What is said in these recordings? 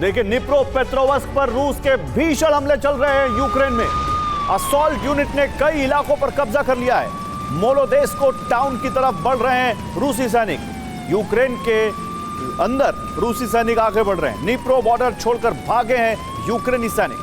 देखिए, निप्रोपेट्रोवस्क पर रूस के भीषण हमले चल रहे हैं यूक्रेन में। असॉल्ट यूनिट ने कई इलाकों पर कब्जा कर लिया है। मोलोदेस्को टाउन की तरफ बढ़ रहे हैं रूसी सैनिक। यूक्रेन के अंदर रूसी सैनिक आगे बढ़ रहे हैं। निप्रो बॉर्डर छोड़कर भागे हैं यूक्रेनी सैनिक।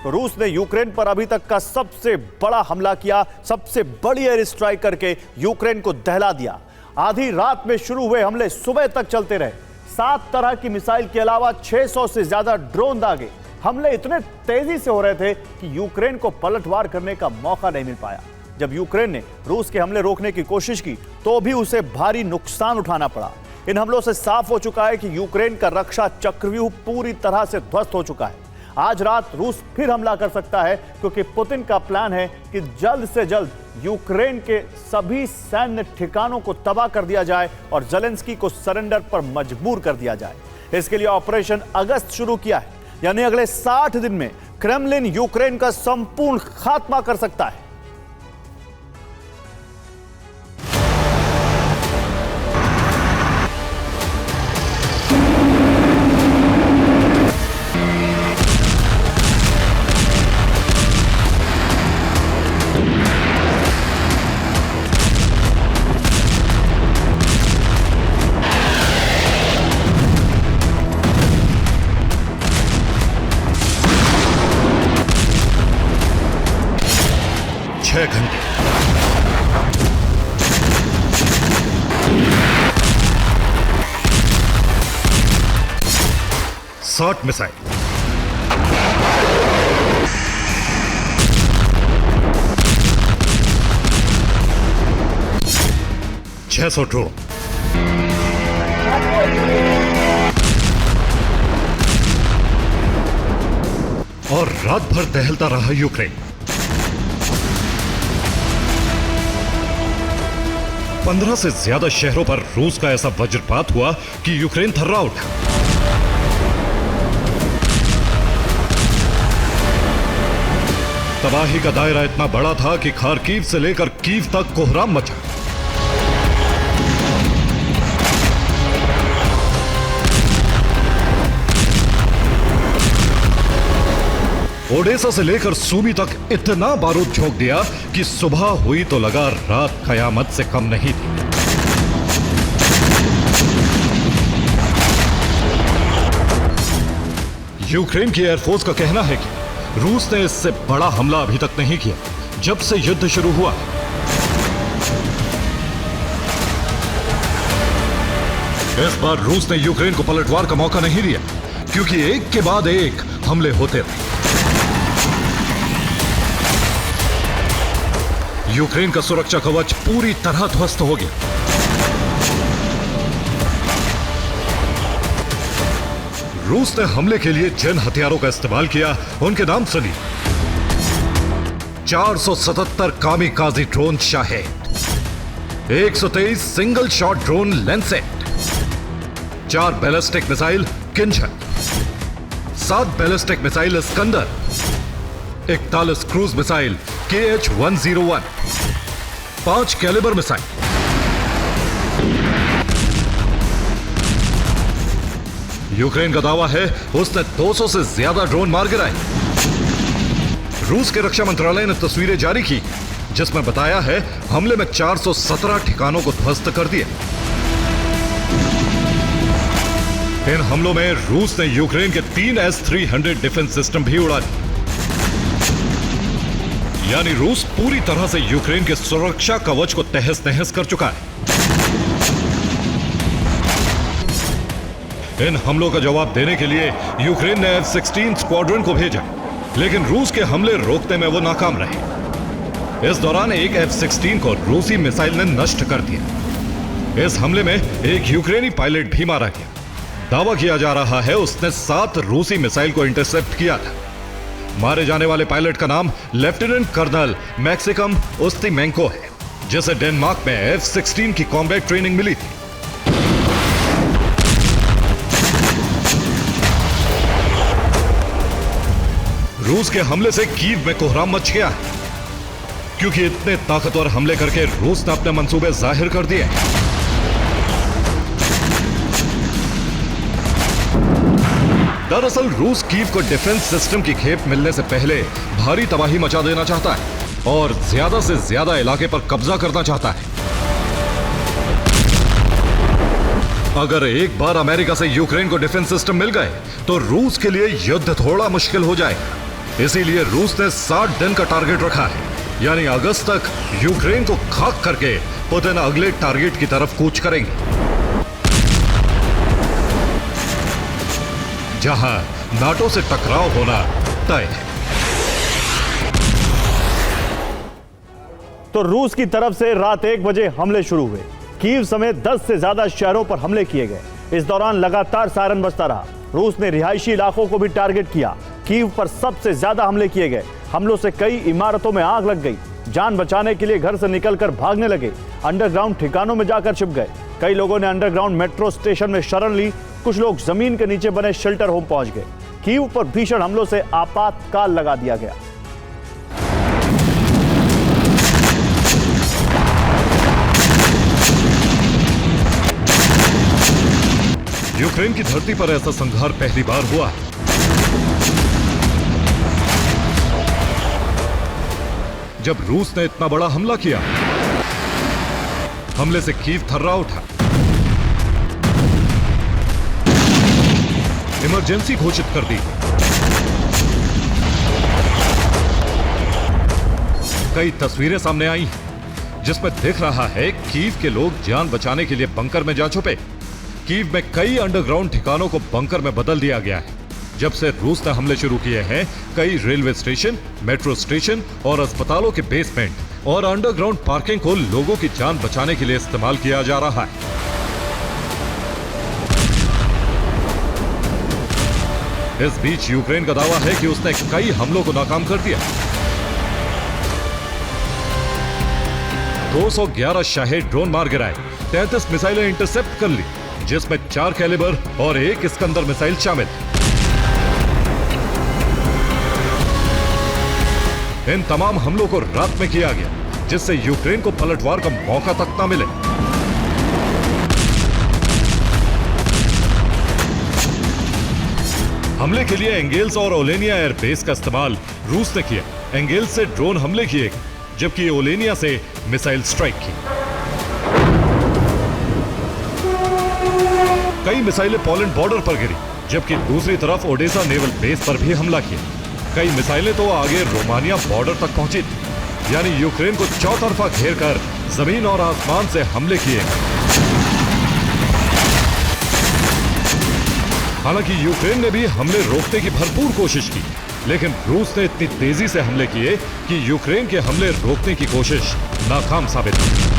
रूस ने यूक्रेन पर अभी तक का सबसे बड़ा हमला किया, सबसे बड़ी एयर स्ट्राइक करके यूक्रेन को दहला दिया। आधी रात में शुरू हुए हमले सुबह तक चलते रहे। 7 तरह की मिसाइल के अलावा 600 से ज्यादा ड्रोन दागे। हमले इतने तेजी से हो रहे थे कि यूक्रेन को पलटवार करने का मौका नहीं मिल पाया। जब यूक्रेन ने रूस के हमले रोकने की कोशिश की तो भी उसे भारी नुकसान उठाना पड़ा। इन हमलों से साफ हो चुका है कि यूक्रेन का रक्षा चक्रव्यूह पूरी तरह से ध्वस्त हो चुका है। आज रात रूस फिर हमला कर सकता है, क्योंकि पुतिन का प्लान है कि जल्द से जल्द यूक्रेन के सभी सैन्य ठिकानों को तबाह कर दिया जाए और ज़ेलेंस्की को सरेंडर पर मजबूर कर दिया जाए। इसके लिए ऑपरेशन अगस्त शुरू किया है, यानी अगले 60 दिन में क्रेमलिन यूक्रेन का संपूर्ण खात्मा कर सकता है। घंटे 60 मिसाइल, 600 ड्रोन और रात भर दहलता रहा यूक्रेन। 15 से ज्यादा शहरों पर रूस का ऐसा वज्रपात हुआ कि यूक्रेन थर्रा उठा। तबाही का दायरा इतना बड़ा था कि खार्किव से लेकर कीव तक कोहराम मचा। ओडेसा से लेकर सूमी तक इतना बारूद झोंक दिया कि सुबह हुई तो लगा रात कयामत से कम नहीं थी। यूक्रेन की एयरफोर्स का कहना है कि रूस ने इससे बड़ा हमला अभी तक नहीं किया जब से युद्ध शुरू हुआ। इस बार रूस ने यूक्रेन को पलटवार का मौका नहीं दिया, क्योंकि एक के बाद एक हमले होते रहे। यूक्रेन का सुरक्षा कवच पूरी तरह ध्वस्त हो गया। रूस ने हमले के लिए जिन हथियारों का इस्तेमाल किया उनके नाम सुनिए। 477 kamikaze drone Shahed, 123 single shot drone Lancet, 4 ballistic missile Kinzhal, 7 ballistic missile Iskander, 41 cruise missile KH-101, 5 calibre missile, Ukraine का दावा है उसने 200 से ज्यादा ड्रोन मार गिराए। रूस के रक्षा मंत्रालय ने तस्वीरें जारी की जिसमें बताया है हमले में 417 ठिकानों को ध्वस्त कर दिया। इन हमलों में रूस ने यूक्रेन के 3 S-300 डिफेंस सिस्टम भी उड़ा दिए। यानी रूस पूरी तरह से यूक्रेन के सुरक्षा कवच को तहस नहस कर चुका है। इन हमलों का जवाब देने के लिए यूक्रेन ने F-16 स्क्वाड्रन को भेजा, लेकिन रूस के हमले रोकने में वो नाकाम रहे। इस दौरान एक F-16 को रूसी मिसाइल ने नष्ट कर दिया। इस हमले में एक यूक्रेनी पायलट भी मारा गया। दावा किया जा रहा है उसने 7 रूसी मिसाइल को इंटरसेप्ट किया था। मारे जाने वाले पायलट का नाम लेफ्टिनेंट कर्नल मैक्सिकम उस्तिमेंको है, जिसे डेनमार्क में F-16 की कॉम्बैट ट्रेनिंग मिली थी। रूस के हमले से कीव में कोहराम मच गया है, क्योंकि इतने ताकतवर हमले करके रूस ने अपने मंसूबे जाहिर कर दिए। दरअसल रूस कीव को डिफेंस सिस्टम की खेप मिलने से पहले भारी तबाही मचा देना चाहता है और ज्यादा से ज्यादा इलाके पर कब्जा करना चाहता है। अगर एक बार अमेरिका से यूक्रेन को डिफेंस सिस्टम मिल गए तो रूस के लिए युद्ध थोड़ा मुश्किल हो जाएगा। इसीलिए रूस ने 60 दिन का टारगेट रखा है, यानी अगस्त तक यूक्रेन को खाक करके पुतिन अगले टारगेट की तरफ कूच करेंगे, जहां नाटो से टकराव होना तय है। तो रूस की तरफ से रात 1 बजे हमले शुरू हुए। कीव समेत 10 से ज्यादा शहरों पर हमले किए गए। इस दौरान लगातार सायरन बजता रहा। रूस ने रिहायशी इलाकों को भी टारगेट किया। कीव पर सबसे ज्यादा हमले किए गए। हमलों से कई इमारतों में आग लग गई। जान बचाने के लिए घर से निकलकर भागने लगे। अंडरग्राउंड ठिकानों में जाकर छिप गए। कई लोगों ने अंडरग्राउंड मेट्रो स्टेशन में शरण ली। कुछ लोग जमीन के नीचे बने शेल्टर होम पहुंच गए। कीव पर भीषण हमलों से आपातकाल लगा दिया गया। यूक्रेन की धरती पर ऐसा संघार पहली बार हुआ है। जब रूस ने इतना बड़ा हमला किया, हमले से कीव थर्रा उठा। इमरजेंसी घोषित कर दी। कई तस्वीरें सामने आई जिसमें दिख रहा है कीव के लोग जान बचाने के लिए बंकर में जा छुपे। कीव में कई अंडरग्राउंड ठिकानों को बंकर में बदल दिया गया है। जब से रूस ने हमले शुरू किए हैं, कई रेलवे स्टेशन, मेट्रो स्टेशन और अस्पतालों के बेसमेंट और अंडरग्राउंड पार्किंग को लोगों की जान बचाने के लिए इस्तेमाल किया जा रहा है। इस बीच यूक्रेन का दावा है कि उसने कई हमलों को नाकाम कर दिया। 211 शाहेद ड्रोन मार गिराए, 33 मिसाइलें इंटरसेप्ट कर ली, जिसमें 4 कैलिबर और 1 इस्कंदर मिसाइल शामिल। इन तमाम हमलों को रात में किया गया, जिससे यूक्रेन को पलटवार का मौका तक न मिले। हमले के लिए एंगेल्स और ओलेनिया एयरबेस का इस्तेमाल रूस ने किया। एंगेल्स से ड्रोन हमले किए, जबकि ओलेनिया से मिसाइल स्ट्राइक की। कई मिसाइलें पोलैंड बॉर्डर पर गिरी, जबकि दूसरी तरफ ओडेसा नेवल बेस पर भी हमला किया। कई मिसाइलें तो आगे रोमानिया बॉर्डर तक पहुंची थी, यानी यूक्रेन को चौतरफा घेर कर जमीन और आसमान से हमले किए। हालांकि यूक्रेन ने भी हमले रोकने की भरपूर कोशिश की, लेकिन रूस ने इतनी तेजी से हमले किए कि यूक्रेन के हमले रोकने की कोशिश नाकाम साबित हुई।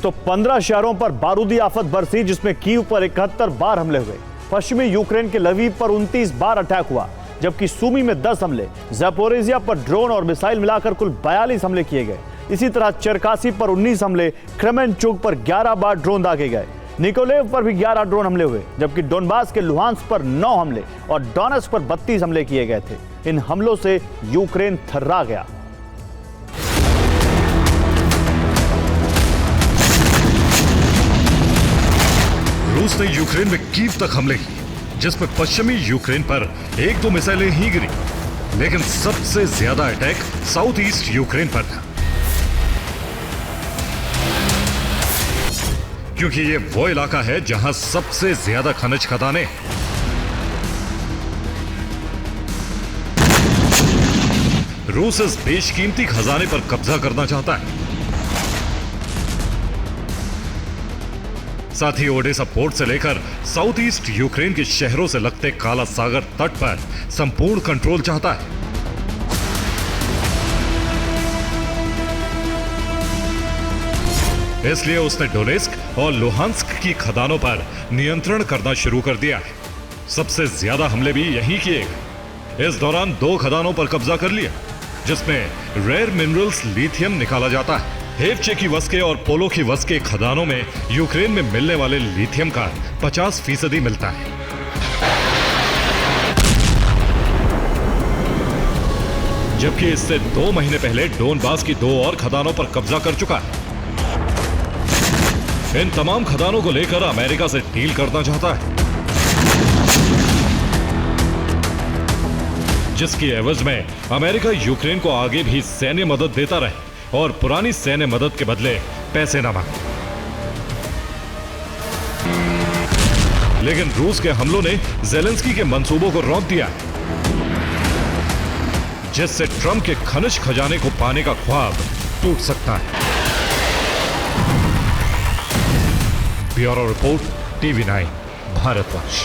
तो 15 शहरों पर बारूदी आफत बरसी, जिसमें कीव पर 71 बार हमले हुए। पश्चिमी यूक्रेन के लवीव पर 29 बार अटैक हुआ, जबकि सूमी में 10 हमले। ज़पोरिजिया पर ड्रोन और मिसाइल मिलाकर कुल 42 हमले किए गए। इसी तरह चेरकासी पर 19 हमले, क्रेमेंचुक पर 11 बार ड्रोन दागे गए। निकोलेव पर भी 11 ड्रोन हमले हुए, जबकि डोनबास के लुहांस्क पर 9 हमले और डोनेट्स्क पर 32 हमले किए गए थे। इन हमलों से यूक्रेन थर्रा गया। रूस ने यूक्रेन में कीव तक हमले किए, जिसमें पश्चिमी यूक्रेन पर 1-2 मिसाइलें ही गिरी, लेकिन सबसे ज्यादा अटैक साउथ ईस्ट यूक्रेन पर था, क्योंकि ये वो इलाका है जहां सबसे ज्यादा खनिज खदानें हैं। रूस इस बेशकीमती खजाने पर कब्जा करना चाहता है। साथ ही ओडेसा पोर्ट से लेकर साउथ ईस्ट यूक्रेन के शहरों से लगते काला सागर तट पर संपूर्ण कंट्रोल चाहता है। इसलिए उसने डोनेस्क और लुहांस्क की खदानों पर नियंत्रण करना शुरू कर दिया है। सबसे ज्यादा हमले भी यहीं किए गए। इस दौरान 2 खदानों पर कब्जा कर लिया, जिसमें रेयर मिनरल्स लिथियम निकाला जाता है। हेवचे की वस्के और पोलो की वस्के खदानों में यूक्रेन में मिलने वाले लिथियम का 50% मिलता है। जबकि इससे 2 महीने पहले डोनबास की 2 और खदानों पर कब्जा कर चुका है। इन तमाम खदानों को लेकर अमेरिका से डील करना चाहता है, जिसकी एवज में अमेरिका यूक्रेन को आगे भी सैन्य मदद देता रहे और पुरानी सैन्य मदद के बदले पैसे न मांगे। लेकिन रूस के हमलों ने ज़ेलेंस्की के मंसूबों को रोक दिया है, जिससे ट्रंप के खनिज खजाने को पाने का ख्वाब टूट सकता है। Bureau report, TV9 Bharatvarsh.